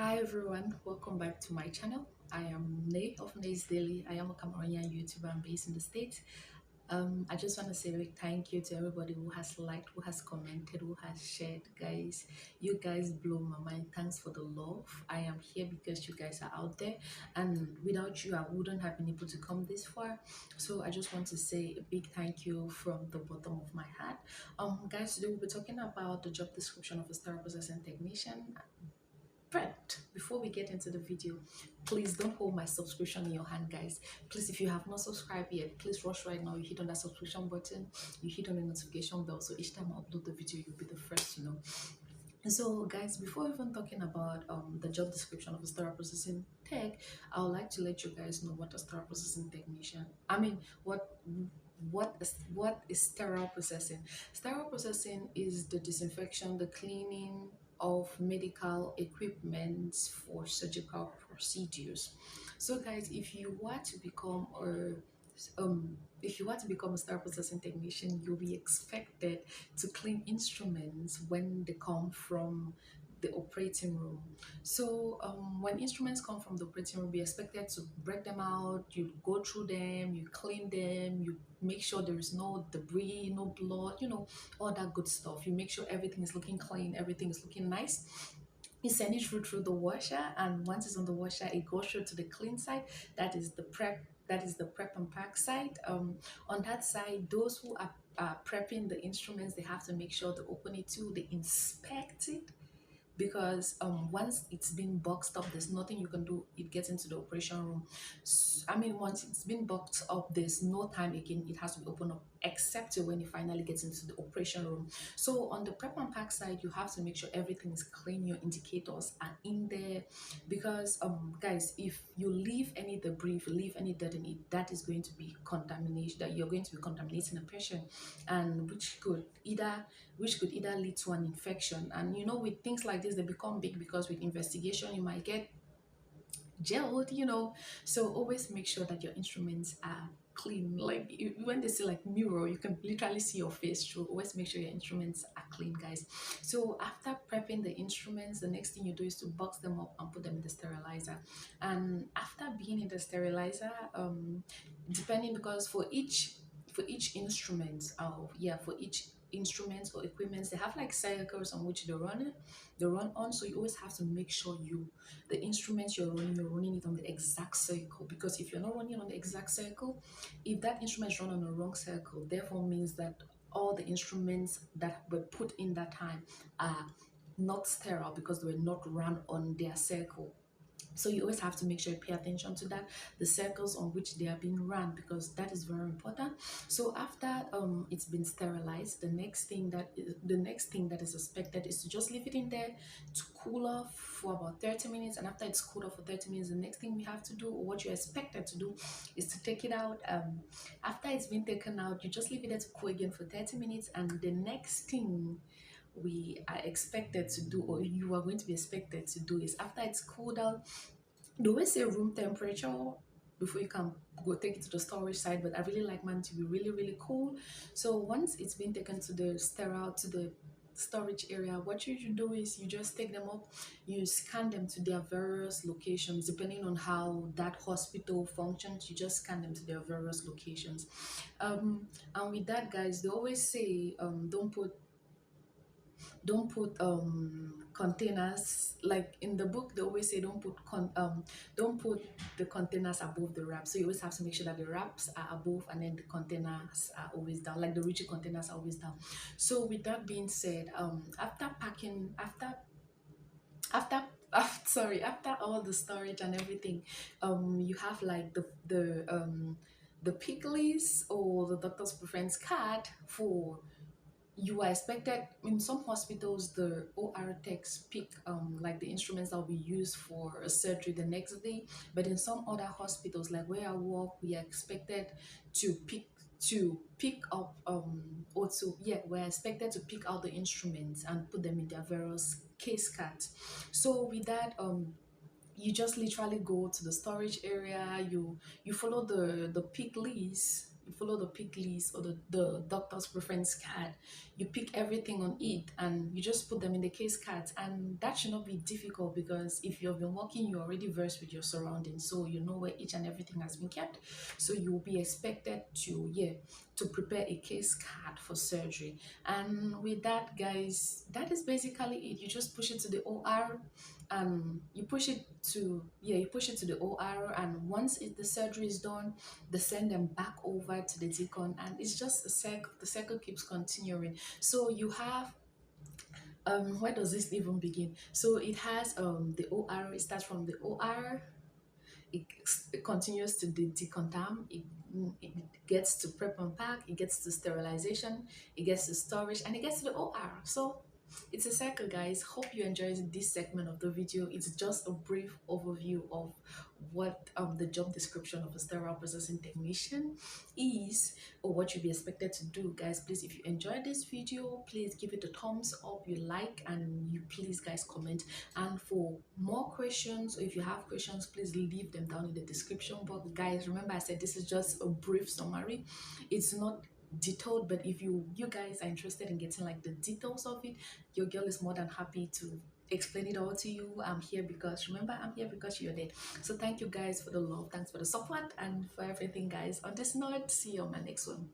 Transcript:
Hi everyone, welcome back to my channel. I am Nay of Nay's Daily. I am a Cameroonian YouTuber. I'm based in the States. I just want to say a big thank you to everybody who has liked, who has commented, who has shared. Guys, you guys blow my mind. Thanks for the love. I am here because you guys are out there, and without you I wouldn't have been able to come this far. So I just want to say a big thank you from the bottom of my heart. Guys, today we'll be talking about the job description of a sterile processing technician. But before we get into the video, please don't hold my subscription in your hand, guys. Please, if you have not subscribed yet, please rush right now. You hit on that subscription button, you hit on the notification bell, so each time I upload the video you'll be the first to know. And so guys, before even talking about the job description of a sterile processing tech, I would like to let you guys know what a sterile processing technician, what is sterile processing. Sterile processing is the disinfection, the cleaning of medical equipment for surgical procedures. So guys, um if you want to become a sterile processing technician, you'll be expected to clean instruments when they come from the operating room. So when instruments come from the operating room, be expected to break them out. You go through them, you clean them, you make sure there is no debris, no blood, all that good stuff. You make sure everything is looking clean, everything is looking nice. You send it through the washer, and once it's on the washer it goes through to the clean side. That is the prep and pack side. On that side, those who are prepping the instruments, they have to make sure they open it too, they inspect it, because once it's been boxed up, there's nothing you can do. It gets into the operation room. Once it's been boxed up, there's no time again. It has to be opened up, except when it finally gets into the operation room. So on the prep and pack side, you have to make sure everything is clean. Your indicators are in there, because guys, if you leave any debris, if you leave any dirt in it, that is going to be contamination. That you're going to be contaminating a patient, and which could either lead to an infection. And with things like this, they become big because with investigation you might get jailed. So always make sure that your instruments are clean. Like when they say like mirror, you can literally see your face through. Always make sure your instruments are clean, guys. So after prepping the instruments, the next thing you do is to box them up and put them in the sterilizer. And after being in the sterilizer, depending, because for each instrument, for each instruments or equipments, they have like cycles on which they run on. So you always have to make sure the instruments you're running it on the exact circle, because if you're not running on the exact circle, if that instrument is run on the wrong circle, therefore means that all the instruments that were put in that time are not sterile because they were not run on their circle. So you always have to make sure you pay attention to that, the circles on which they are being run, because that is very important. So after it's been sterilized, the next thing that is expected is to just leave it in there to cool off for about 30 minutes. And after it's cooled off for 30 minutes, the next thing we have to do, or what you're expected to do, is to take it out. After it's been taken out, you just leave it there to cool again for 30 minutes. And the next thing we are expected to do, or you are going to be expected to do, is after it's cooled down, they always say room temperature before you can go take it to the storage side, but I really like mine to be really, really cool. So once it's been taken to the storage area, what you should do is you just take them up, you scan them to their various locations. Depending on how that hospital functions, you just scan them to their various locations. And with that, guys, they always say don't put containers, like in the book they always say don't put the containers above the wraps. So you always have to make sure that the wraps are above and then the containers are always down, like the rigid containers are always down. So with that being said, after packing after after all the storage and everything, you have like the pick list or the doctor's preference card. For You are expected, in some hospitals the OR techs pick like the instruments that will be used for a surgery the next day, but in some other hospitals, like where I work, we are expected to pick up we're expected to pick out the instruments and put them in their various case cards. So with that, you just literally go to the storage area, you follow the pick list, you follow the pick list or the doctor's preference card. You pick everything on it and you just put them in the case cards, and that should not be difficult because if you've been working, you're already versed with your surroundings, so you know where each and everything has been kept. So you will be expected to, yeah, to prepare a case card for surgery. And with that, guys, that is basically it. You just push it to the OR, and you push it to, yeah, you push it to the OR, and once the surgery is done, they send them back over to the deacon, and it's just a cycle. The cycle keeps continuing. So you have, where does this even begin? So it has the OR. It starts from the OR, it continues to the decontam, it gets to prep and pack, it gets to sterilization, it gets to storage, and it gets to the OR. So it's a cycle, guys. Hope you enjoyed this segment of the video. It's just a brief overview of what the job description of a sterile processing technician is, or what you'll be expected to do. Guys, please, if you enjoyed this video, please give it a thumbs up, you like, and you please, guys, comment. And for more questions, or if you have questions, please leave them down in the description box. Guys, remember I said this is just a brief summary. It's not detailed, but if you guys are interested in getting like the details of it, your girl is more than happy to explain it all to you. I'm here because, remember, I'm here because you're there. So thank you guys for the love, thanks for the support, and for everything, guys. On this note, see you on my next one.